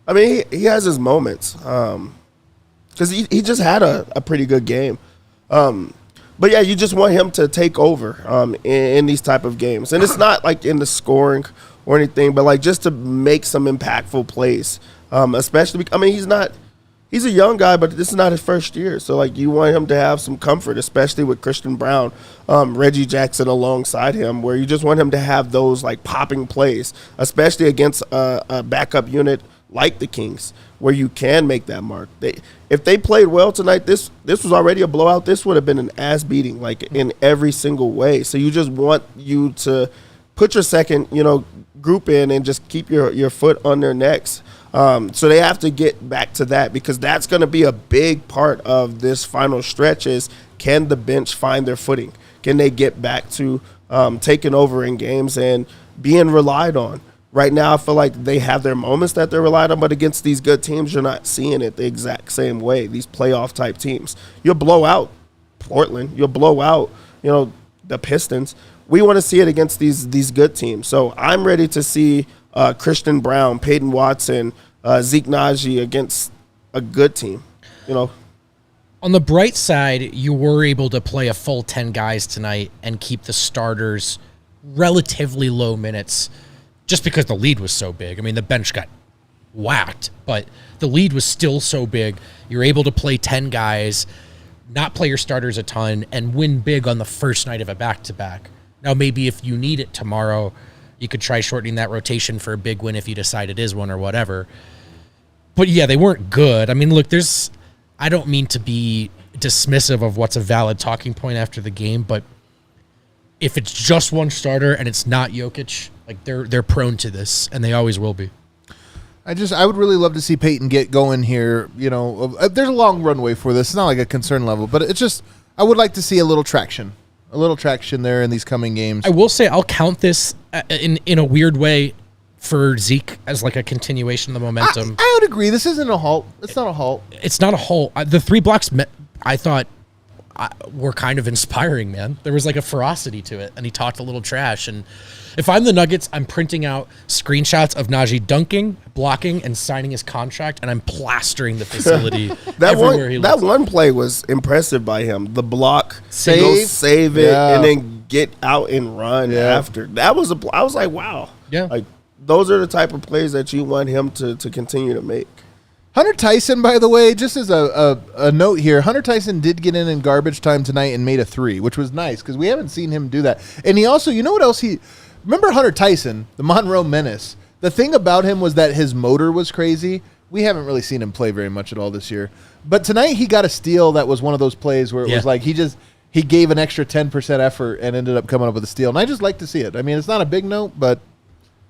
I mean, he has his moments because he just had a pretty good game. But yeah, you just want him to take over in these type of games, and it's not like in the scoring or anything, but like just to make some impactful plays. Especially, I mean, he's a young guy, but this is not his first year, so like you want him to have some comfort, especially with Christian Brown, Reggie Jackson alongside him, where you just want him to have those like popping plays, especially against a backup unit like the Kings, where you can make that mark. If they played well tonight, this was already a blowout. This would have been an ass beating, like in every single way. So you just want you to put your second, group in and just keep your foot on their necks. So they have to get back to that, because that's going to be a big part of this final stretch is, can the bench find their footing? Can they get back to taking over in games and being relied on? Right now, I feel like they have their moments that they're relied on, but against these good teams, you're not seeing it the exact same way, these playoff-type teams. You'll blow out Portland. You'll blow out, the Pistons. We want to see it against these good teams. So I'm ready to see Christian Brown, Peyton Watson, Zeke Naji against a good team, On the bright side, you were able to play a full 10 guys tonight and keep the starters relatively low minutes, just because the lead was so big. I mean, the bench got whacked, but the lead was still so big. You're able to play 10 guys, not play your starters a ton, and win big on the first night of a back-to-back. Now, maybe if you need it tomorrow, you could try shortening that rotation for a big win if you decide it is one or whatever. But, yeah, they weren't good. I mean, look, I don't mean to be dismissive of what's a valid talking point after the game, but if it's just one starter and it's not Jokic, like they're prone to this, and they always will be. I would really love to see Peyton get going here. There's a long runway for this. It's not like a concern level, but it's just I would like to see a little traction there in these coming games. I will say I'll count this in a weird way for Zeke as like a continuation of the momentum. I would agree. This isn't a halt. It's not a halt. It's not a halt. The 3 blocks I thought were kind of inspiring, man. There was like a ferocity to it, and he talked a little trash. And if I'm the Nuggets, I'm printing out screenshots of Najee dunking, blocking, and signing his contract, and I'm plastering the facility everywhere he looks. That one play was impressive by him. The block, save it, yeah, and then get out and run after. That was I was like, wow. Yeah. Like, those are the type of plays that you want him to continue to make. Hunter Tyson, by the way, just as a note here, Hunter Tyson did get in garbage time tonight and made a 3, which was nice because we haven't seen him do that. And he also, what else remember Hunter Tyson, the Monroe Menace? The thing about him was that his motor was crazy. We haven't really seen him play very much at all this year. But tonight he got a steal that was one of those plays where it was like he gave an extra 10% effort and ended up coming up with a steal. And I just like to see it. I mean, it's not a big note, but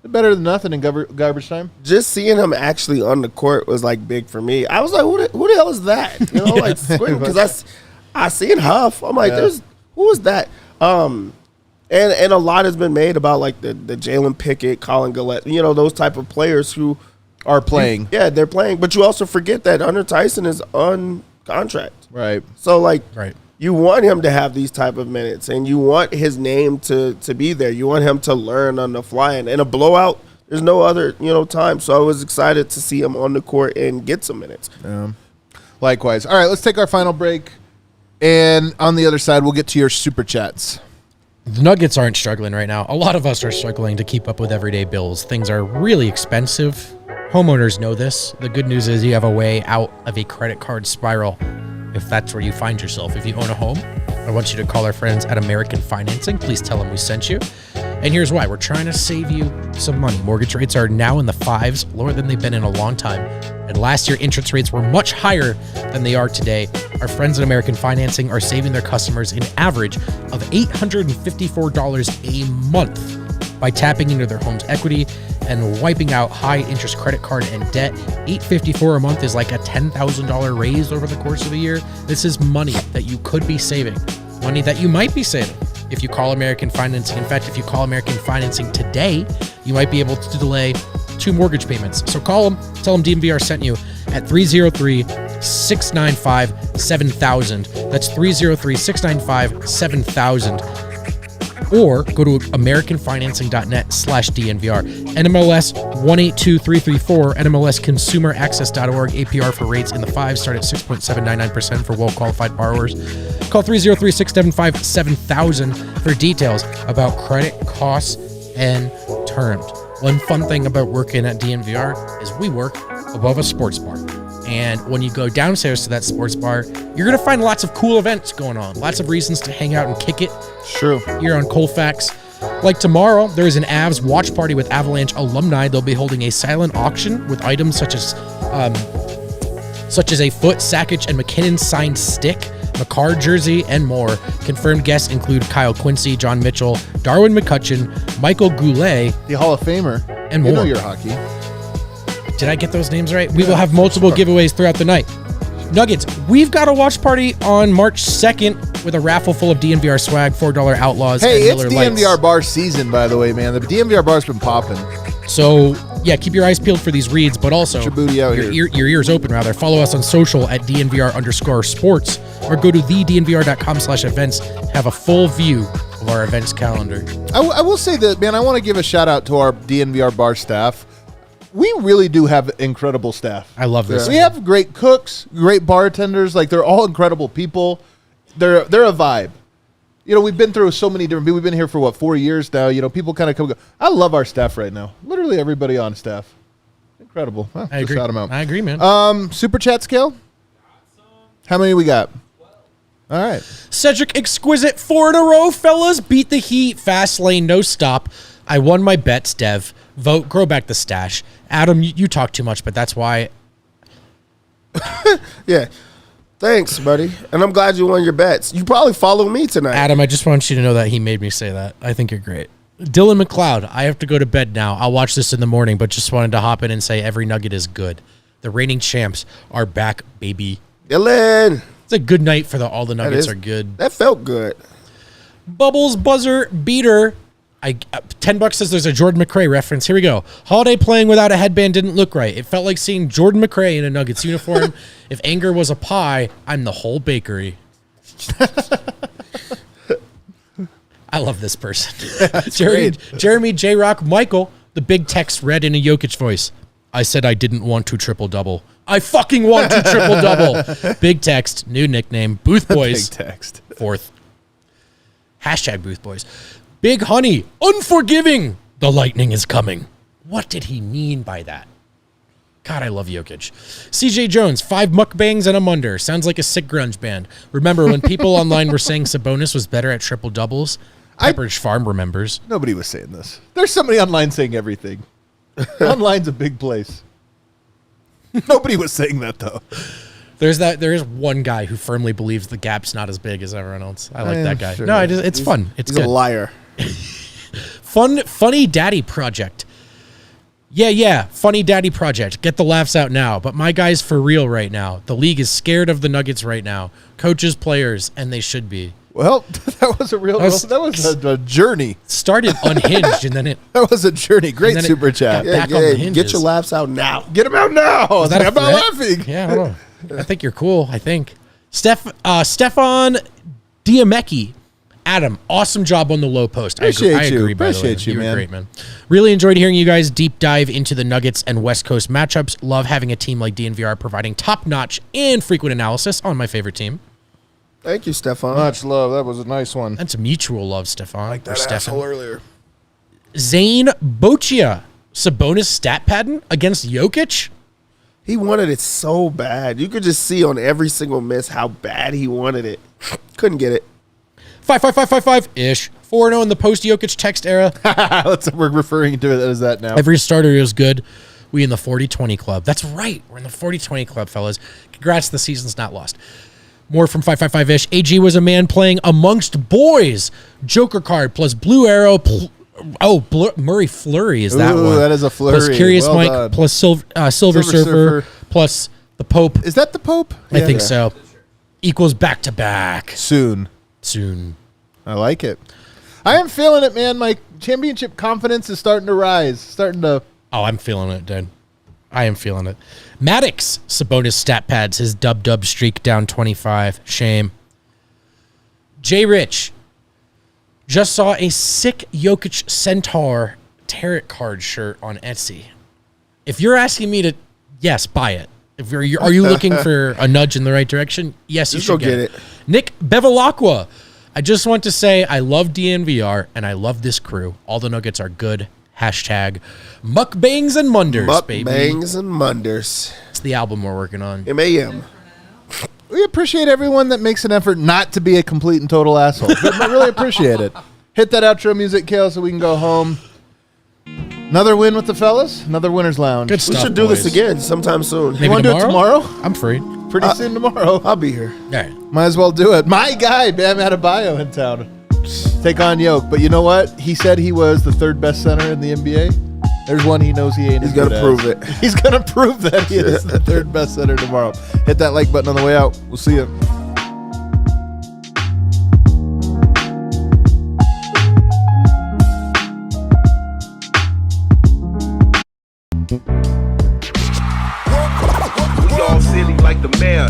better than nothing in garbage time. Just seeing him actually on the court was like big for me. I was like, who the hell is that? Like because I seen Huff. I'm like, who is that? And a lot has been made about like the Jalen Pickett, Colin Gillette, those type of players who are playing. Yeah, they're playing. But you also forget that Hunter Tyson is on contract. Right. So like, right. You want him to have these type of minutes, and you want his name to be there. You want him to learn on the fly. And in a blowout, there's no other time. So I was excited to see him on the court and get some minutes. Likewise. All right, let's take our final break. And on the other side, we'll get to your super chats. The Nuggets aren't struggling right now. A lot of us are struggling to keep up with everyday bills. Things are really expensive. Homeowners know this. The good news is you have a way out of a credit card spiral. If that's where you find yourself. If you own a home, I want you to call our friends at American Financing. Please tell them we sent you. And here's why. We're trying to save you some money. Mortgage rates are now in the 5s, lower than they've been in a long time. And last year, interest rates were much higher than they are today. Our friends at American Financing are saving their customers an average of $854 a month by tapping into their home's equity and wiping out high-interest credit card and debt. $854 a month is like a $10,000 raise over the course of a year. This is money that you could be saving, money that you might be saving if you call American Financing. In fact, if you call American Financing today, you might be able to delay 2 mortgage payments. So call them, tell them DNVR sent you at 303-695-7000. That's 303-695-7000. Or go to americanfinancing.net/DNVR. NMLS 182334, NMLSconsumeraccess.org. APR for rates in the 5s start at 6.799% for well-qualified borrowers. Call 303-675-7000 for details about credit costs and terms. One fun thing about working at DNVR is we work above a sports bar. And when you go downstairs to that sports bar, you're going to find lots of cool events going on. Lots of reasons to hang out and kick it. True. Here on Colfax. Like tomorrow, there is an Avs watch party with Avalanche alumni. They'll be holding a silent auction with items such as a Foot, Sakic, and McKinnon signed stick, McCarr jersey, and more. Confirmed guests include Kyle Quincy, John Mitchell, Darwin McCutcheon, Michael Goulet, The Hall of Famer. And more. You know your hockey. Did I get those names right? We will have multiple giveaways throughout the night. Nuggets, we've got a watch party on March 2nd with a raffle full of DNVR swag, $4 Outlaws, Hey, and it's Miller DNVR Lights. Bar season, by the way, man. The DNVR Bar's been popping. So, yeah, keep your eyes peeled for these reads, but also Get your booty out here. your ears open, rather. Follow us on social at DNVR_sports or go to thednvr.com/events. Have a full view of our events calendar. I will say that, man, I want to give a shout out to our DNVR Bar staff. We really do have incredible staff. I love this. We have great cooks, great bartenders. Like, they're all incredible people. They're a vibe. You know, we've been through so many different people. We've been here for, 4 years now. You know, people kind of come and go. I love our staff right now. Literally everybody on staff. Incredible. Huh, I just agree. shout 'em out. I agree, man. Super chat scale? How many we got? All right. Cedric Exquisite, 4 in a row, fellas. Beat the Heat. Fast lane, no stop. I won my bets, Dev. Vote, grow back the stash. Adam, you talk too much, but that's why. Yeah. Thanks, buddy. And I'm glad you won your bets. You probably follow me tonight. Adam, I just want you to know that he made me say that. I think you're great. Dylan McLeod, I have to go to bed now. I'll watch this in the morning, but just wanted to hop in and say every Nugget is good. The reigning champs are back, baby. Dylan. It's a good night for all the Nuggets are good. That felt good. Bubbles buzzer beater. $10 says there's a Jordan McRae reference. Here we go. Holiday playing without a headband didn't look right. It felt like seeing Jordan McRae in a Nuggets uniform. If anger was a pie, I'm the whole bakery. I love this person. Jeremy J. Rock Michael, the big text read in a Jokic voice. I said I didn't want to triple-double. I fucking want to triple-double. Big text, new nickname, Booth Boys. Big text. 4th. Hashtag Booth Boys. Big Honey, unforgiving. The lightning is coming. What did he mean by that? God, I love Jokic. CJ Jones, 5 mukbangs and a munder. Sounds like a sick grunge band. Remember when people online were saying Sabonis was better at triple doubles? Pepperidge Farm remembers. Nobody was saying this. There's somebody online saying everything. Online's a big place. Nobody was saying that, though. There is one guy who firmly believes the gap's not as big as everyone else. I like that guy. Sure. No, it's fun. It's He's good. a liar. Funny Daddy Project. Yeah, Funny Daddy Project. Get the laughs out now. But my guy's for real right now. The league is scared of the Nuggets right now. Coaches, players, and they should be. Well, that was a real. That was a journey. Started unhinged and then it. That was a journey. Great then it super chat. got back on the hinges. Get your laughs out now. Get him out now. Is that a I'm not threat? laughing. Yeah, I don't know. I think you're cool. I think. Stefan Diamecki. Adam, awesome job on the low post. Appreciate I you. agree, by the way. Appreciate you, were man. Great, man. Really enjoyed hearing you guys deep dive into the Nuggets and West Coast matchups. Love having a team like DNVR providing top-notch and frequent analysis on my favorite team. Thank you, Stefan. Much love. That was a nice one. That's a mutual love, Stefan. Like that asshole earlier. Zane Boccia. Sabonis stat pattern against Jokic? He wanted it so bad. You could just see on every single miss how bad he wanted it. Couldn't get it. 5-5-5-5-5-ish. 4-0 in the post-Jokic text era. We're referring to it as that now. Every starter is good. We in the 40-20 club. That's right. We're in the 40-20 club, fellas. Congrats, the season's not lost. More from 555-ish. AG was a man playing amongst boys. Joker card plus blue arrow. Murray Flurry is that one. That is a flurry. Plus Curious Well Mike done. plus Silver Surfer plus the Pope. Is that the Pope? I think so. Equals back-to-back. Soon. Soon. I like it. I am feeling it, man. My championship confidence is starting to rise. Oh, I'm feeling it, dude. I am feeling it. Maddox, Sabonis stat pads his dub streak down 25. Shame. J. Rich just saw a sick Jokic Centaur tarot card shirt on Etsy. If you're asking me to, yes, buy it. If are you looking for a nudge in the right direction? Yes, you should get it. Nick Bevilacqua. I just want to say I love DNVR and I love this crew. All the Nuggets are good. Hashtag mukbangs and munders, baby. Mukbangs and munders. It's the album we're working on. M.A.M. We appreciate everyone that makes an effort not to be a complete and total asshole. I really appreciate it. Hit that outro music, Kale, so we can go home. Another win with the fellas. Another winner's lounge. Good stuff, We should do boys. this again sometime soon. Maybe You want to do it tomorrow? I'm free. Pretty soon tomorrow. I'll be here. All right. Might as well do it. My guy, Bam Adebayo in town. Take on Yoke. But you know what? He said he was the third best center in the NBA. There's one he knows he ain't. He's going to prove it. He's going to prove that he is the third best center tomorrow. Hit that like button on the way out. We'll see you. We all silly like the mayor.